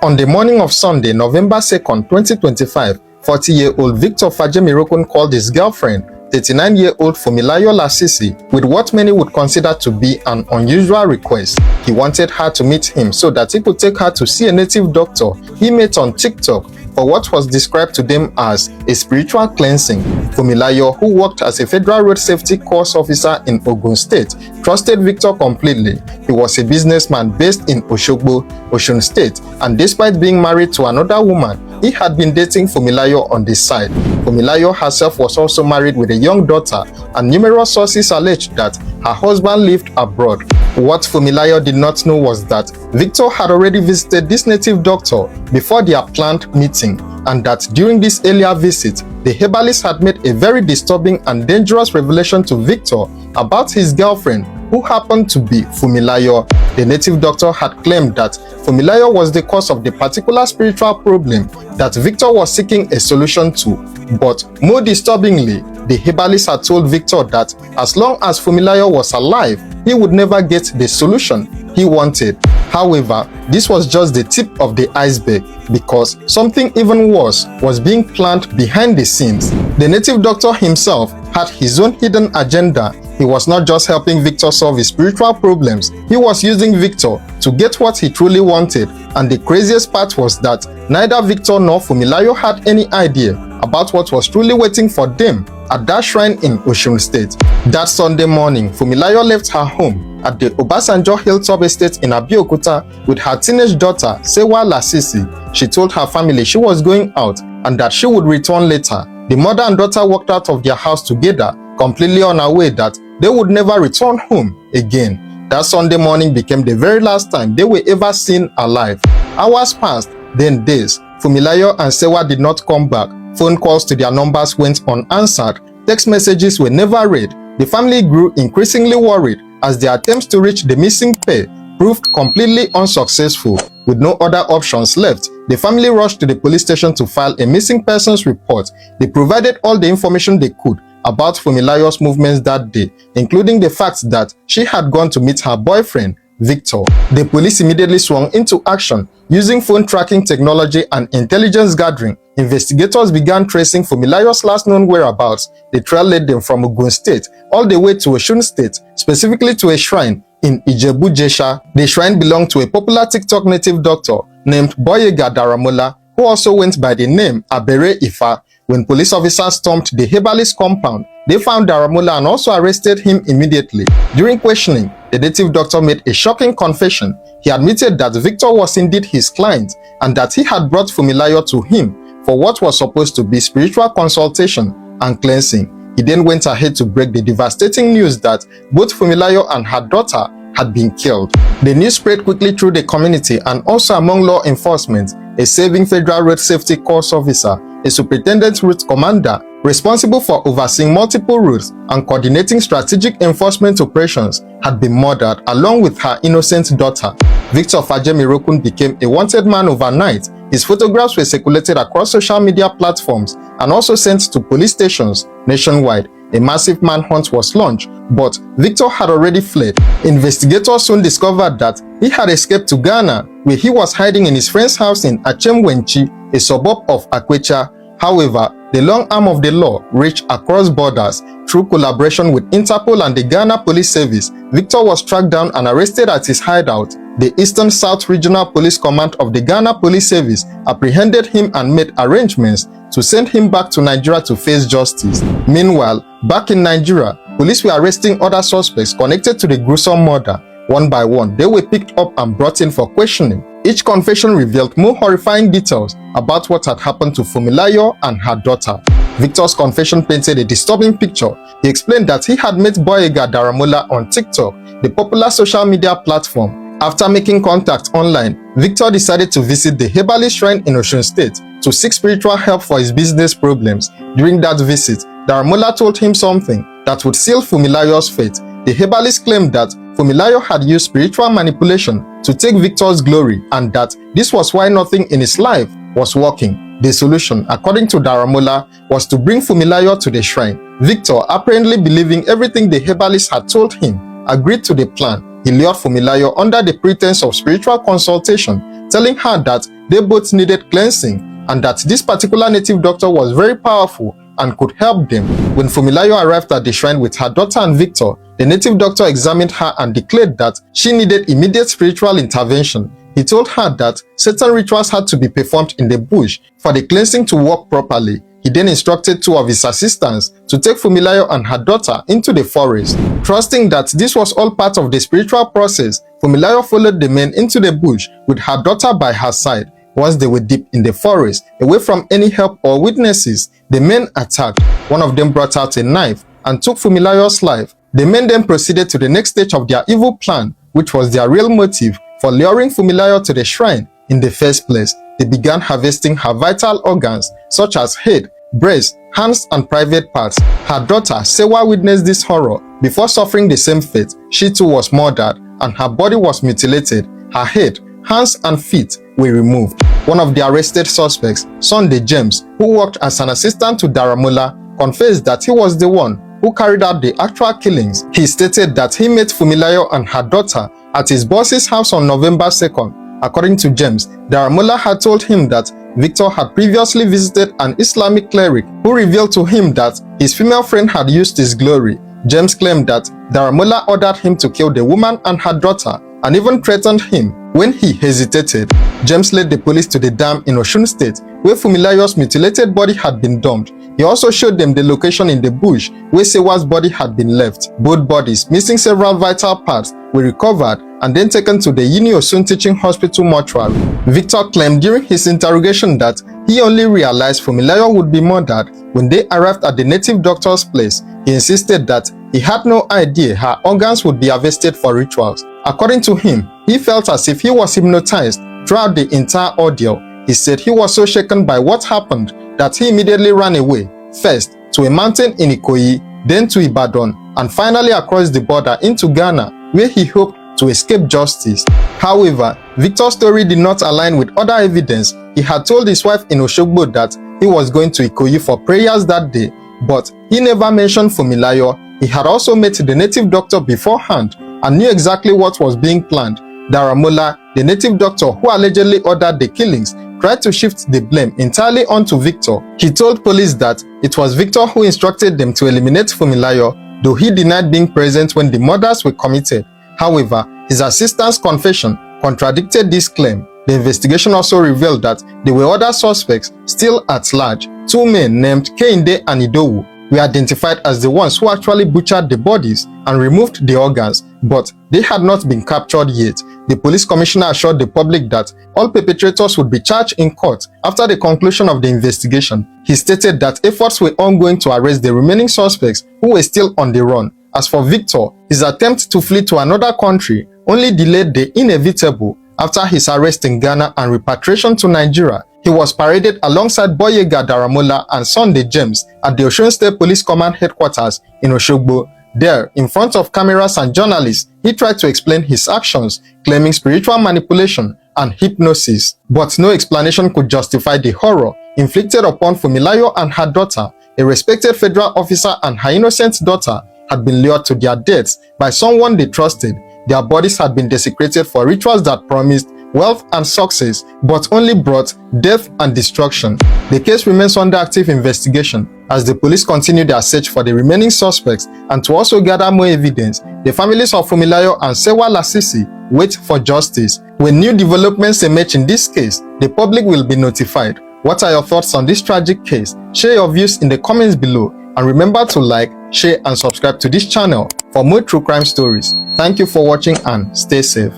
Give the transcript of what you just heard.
On the morning of Sunday, November 2nd, 2025, 40-year-old Victor Fajemirokun called his girlfriend, 39-year-old Funmilayo Lasisi, with what many would consider to be an unusual request. He wanted her to meet him so that he could take her to see a native doctor he met on TikTok for what was described to them as a spiritual cleansing. Funmilayo, who worked as a federal road safety course officer in Ogun State, trusted Victor completely. He was a businessman based in Osogbo, Osun State, and despite being married to another woman, he had been dating Funmilayo on the side. Funmilayo herself was also married with a young daughter, and numerous sources alleged that her husband lived abroad. What Funmilayo did not know was that Victor had already visited this native doctor before their planned meeting, and that during this earlier visit, the herbalist had made a very disturbing and dangerous revelation to Victor about his girlfriend, who happened to be Funmilayo. The native doctor had claimed that Funmilayo was the cause of the particular spiritual problem that Victor was seeking a solution to. But more disturbingly, the herbalist had told Victor that as long as Funmilayo was alive, he would never get the solution he wanted. However, this was just the tip of the iceberg, because something even worse was being planned behind the scenes. The native doctor himself had his own hidden agenda. He was not just helping Victor solve his spiritual problems, he was using Victor to get what he truly wanted. And the craziest part was that neither Victor nor Funmilayo had any idea about what was truly waiting for them at that shrine in Osun State. That Sunday morning, Funmilayo left her home at the Obasanjo Hilltop Estate in Abeokuta with her teenage daughter, Sewa Lasisi. She told her family she was going out and that she would return later. The mother and daughter walked out of their house together, completely unaware that they would never return home again. That Sunday morning became the very last time they were ever seen alive. Hours passed, then days. Funmilayo and Sewa did not come back. Phone calls to their numbers went unanswered. Text messages were never read. The family grew increasingly worried as their attempts to reach the missing pair proved completely unsuccessful. With no other options left, the family rushed to the police station to file a missing persons report. They provided all the information they could about Funmilayo's movements that day, including the fact that she had gone to meet her boyfriend, Victor. The police immediately swung into action. Using phone tracking technology and intelligence gathering, investigators began tracing Funmilayo's last known whereabouts. The trail led them from Ogun State all the way to Osun State, specifically to a shrine in Ijebu-Jesa. The shrine belonged to a popular TikTok native doctor named Gboyega Daramola, who also went by the name Abeokuta. When police officers stormed the herbalist compound, they found Daramola and also arrested him immediately. During questioning, the native doctor made a shocking confession. He admitted that Victor was indeed his client and that he had brought Funmilayo to him for what was supposed to be spiritual consultation and cleansing. He then went ahead to break the devastating news that both Funmilayo and her daughter had been killed. The news spread quickly through the community and also among law enforcement. A saving federal road safety course officer, a superintendent route commander responsible for overseeing multiple routes and coordinating strategic enforcement operations, had been murdered along with her innocent daughter. Victor Fajemirokun became a wanted man overnight. His photographs were circulated across social media platforms and also sent to police stations nationwide. A massive manhunt was launched, but Victor had already fled. Investigators soon discovered that he had escaped to Ghana, where he was hiding in his friend's house in Abeokuta, a suburb of Akwecha. However, the long arm of the law reached across borders. Through collaboration with Interpol and the Ghana Police Service, Victor was tracked down and arrested at his hideout. The Eastern South Regional Police Command of the Ghana Police Service apprehended him and made arrangements to send him back to Nigeria to face justice. Meanwhile, back in Nigeria, police were arresting other suspects connected to the gruesome murder. One by one, they were picked up and brought in for questioning. Each confession revealed more horrifying details about what had happened to Funmilayo and her daughter. Victor's confession painted a disturbing picture. He explained that he had met Gboyega Daramola on TikTok, the popular social media platform. After making contact online, Victor decided to visit the herbalist shrine in Osun State to seek spiritual help for his business problems. During that visit, Daramola told him something that would seal Funmilayo's fate. The herbalist claimed that Funmilayo had used spiritual manipulation to take Victor's glory and that this was why nothing in his life was working. The solution, according to Daramola, was to bring Funmilayo to the shrine. Victor, apparently believing everything the herbalist had told him, agreed to the plan. He lured Funmilayo under the pretense of spiritual consultation, telling her that they both needed cleansing, and that this particular native doctor was very powerful and could help them. When Funmilayo arrived at the shrine with her daughter and Victor, the native doctor examined her and declared that she needed immediate spiritual intervention. He told her that certain rituals had to be performed in the bush for the cleansing to work properly. He then instructed two of his assistants to take Funmilayo and her daughter into the forest. Trusting that this was all part of the spiritual process, Funmilayo followed the men into the bush with her daughter by her side. Once they were deep in the forest, away from any help or witnesses, the men attacked. One of them brought out a knife and took Funmilayo's life. The men then proceeded to the next stage of their evil plan, which was their real motive for luring Funmilayo to the shrine in the first place. They began harvesting her vital organs such as head, breast, hands, and private parts. Her daughter, Sewa, witnessed this horror. Before suffering the same fate, she too was murdered and her body was mutilated. Her head, hands, and feet were removed. One of the arrested suspects, Sunday James, who worked as an assistant to Daramola, confessed that he was the one who carried out the actual killings. He stated that he met Funmilayo and her daughter at his boss's house on November 2nd. According to James, Daramola had told him that Victor had previously visited an Islamic cleric who revealed to him that his female friend had used his glory. James claimed that Daramola ordered him to kill the woman and her daughter and even threatened him when he hesitated. James led the police to the dam in Osun State where Funmilayo's mutilated body had been dumped. He also showed them the location in the bush where Sewa's body had been left. Both bodies, missing several vital parts, were recovered and then taken to the Osun Teaching Hospital mortuary. Victor claimed during his interrogation that he only realized Funmilayo would be murdered when they arrived at the native doctor's place. He insisted that he had no idea her organs would be harvested for rituals. According to him, he felt as if he was hypnotized throughout the entire ordeal. He said he was so shaken by what happened that he immediately ran away, first to a mountain in Ikoyi, then to Ibadan, and finally across the border into Ghana, where he hoped to escape justice. However, Victor's story did not align with other evidence. He had told his wife in Osogbo that he was going to Ikoyi for prayers that day, but he never mentioned Funmilayo. He had also met the native doctor beforehand and knew exactly what was being planned. Daramola, the native doctor who allegedly ordered the killings, tried to shift the blame entirely onto Victor. He told police that it was Victor who instructed them to eliminate Funmilayo, though he denied being present when the murders were committed. However, his assistant's confession contradicted this claim. The investigation also revealed that there were other suspects still at large. Two men named Kehinde and Idowu were identified as the ones who actually butchered the bodies and removed the organs, but they had not been captured yet. The police commissioner assured the public that all perpetrators would be charged in court after the conclusion of the investigation. He stated that efforts were ongoing to arrest the remaining suspects who were still on the run. As for Victor, his attempt to flee to another country only delayed the inevitable after his arrest in Ghana and repatriation to Nigeria. He was paraded alongside Gboyega, Daramola, and Sunday James at the Osun State Police Command headquarters in Osogbo. There, in front of cameras and journalists, he tried to explain his actions, claiming spiritual manipulation and hypnosis. But no explanation could justify the horror inflicted upon Funmilayo and her daughter. A respected federal officer and her innocent daughter had been lured to their deaths by someone they trusted. Their bodies had been desecrated for rituals that promised wealth and success, but only brought death and destruction. The case remains under active investigation as the police continue their search for the remaining suspects and to also gather more evidence. The families of Funmilayo and Sewa Lasisi wait for justice. When new developments emerge in this case, the public will be notified. What are your thoughts on this tragic case? Share your views in the comments below, and remember to like, share, and subscribe to this channel for more true crime stories. Thank you for watching and stay safe.